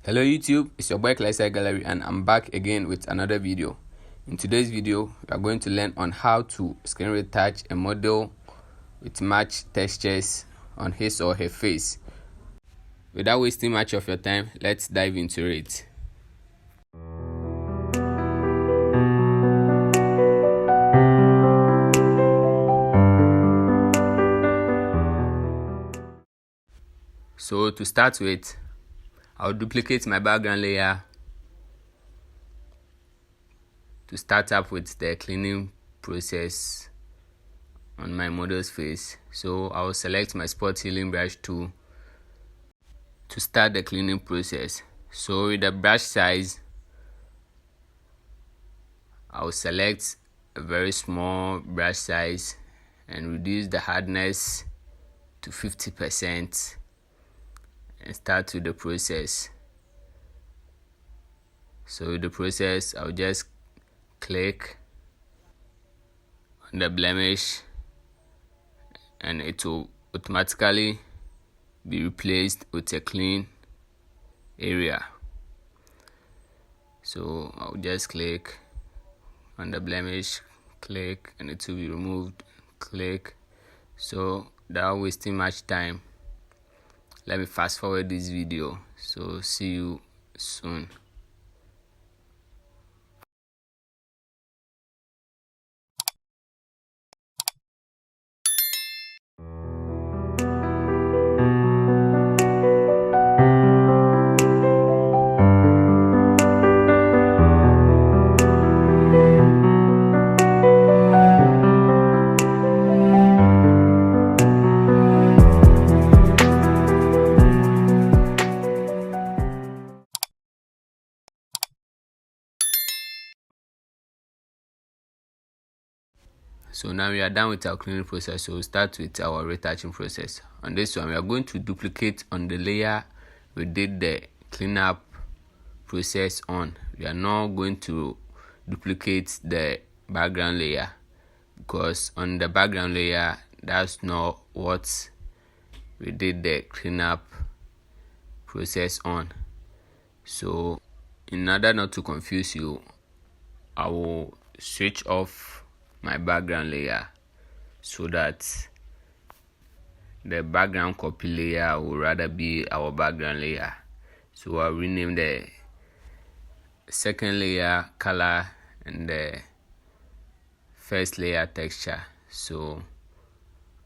Hello YouTube, it's your boy Classic Gallery and I'm back again with another video. In today's video, we are going to learn on how to screen retouch a model with matched textures on his or her face. Without wasting much of your time, let's dive into it. So to start with, I'll duplicate my background layer to start up with the cleaning process on my model's face. So I'll select my spot healing brush tool to start the cleaning process. So with the brush size, I'll select a very small brush size and reduce the hardness to 50% and start with the process. So with the process, I'll just click on the blemish and it will automatically be replaced with a clean area. So I'll just click on the blemish, click, and it will be removed, click. So without wasting much time, let me fast forward this video. So see you soon. So now we are done with our cleaning process, so we'll start with our retouching process. On this one, we are going to duplicate on the layer we did the cleanup process on. We are not going to duplicate the background layer because on the background layer, that's not what we did the cleanup process on. So in order not to confuse you, I will switch off my background layer so that the background copy layer will rather be our background layer. So I'll rename the second layer color and the first layer texture. So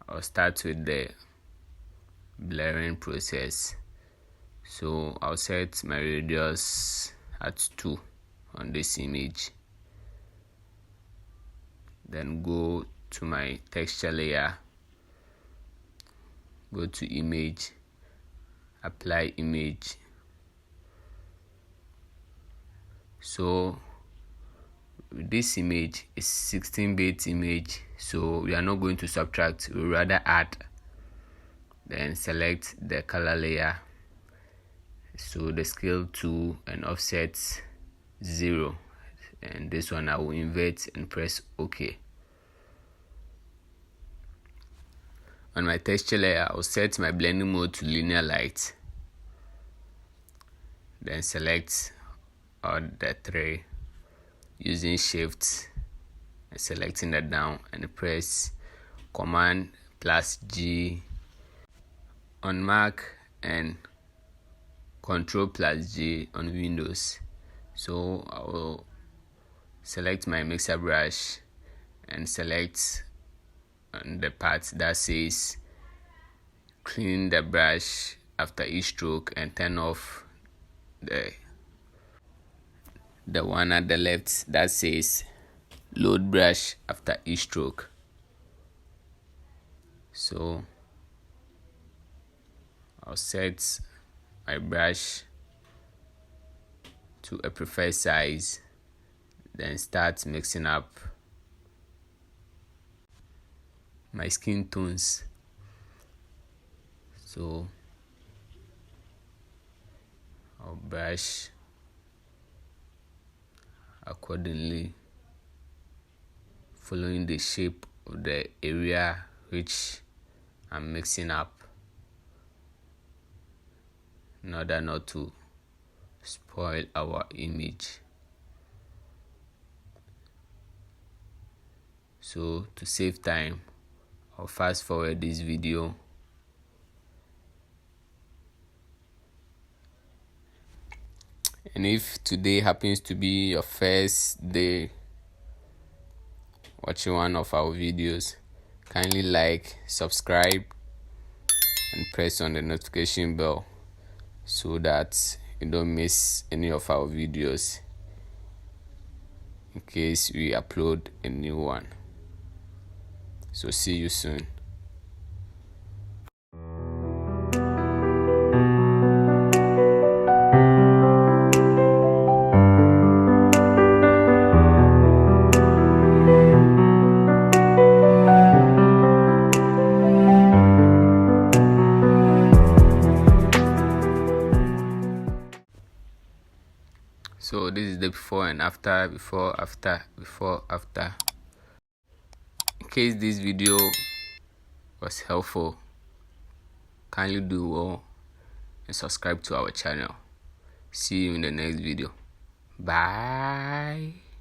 I'll start with the blurring process. So I'll set my radius at 2 on this image. Then go to my texture layer, go to image, apply image. So this image is 16-bit image, so we are not going to subtract, we'll rather add. Then select the color layer, so the scale 2 and offset 0, and this one I will invert and press OK. On my texture layer, I'll set my blending mode to linear light. Then select all the 3 using shift and selecting the down and press Command plus G on Mac and Control plus G on Windows. So I will select my mixer brush and select on the part that says clean the brush after each stroke and turn off the one at the left that says load brush after each stroke. So I'll set my brush to a preferred size, then start mixing up my skin tones. So I'll brush accordingly, following the shape of the area which I'm mixing up in order not to spoil our image. So to save time, I'll fast forward this video. And if today happens to be your first day watching one of our videos, kindly like, subscribe, and press on the notification bell so that you don't miss any of our videos in case we upload a new one. So see you soon. So this is the before and after, before, after. In case this video was helpful, kindly do well and subscribe to our channel. See you in the next video. Bye.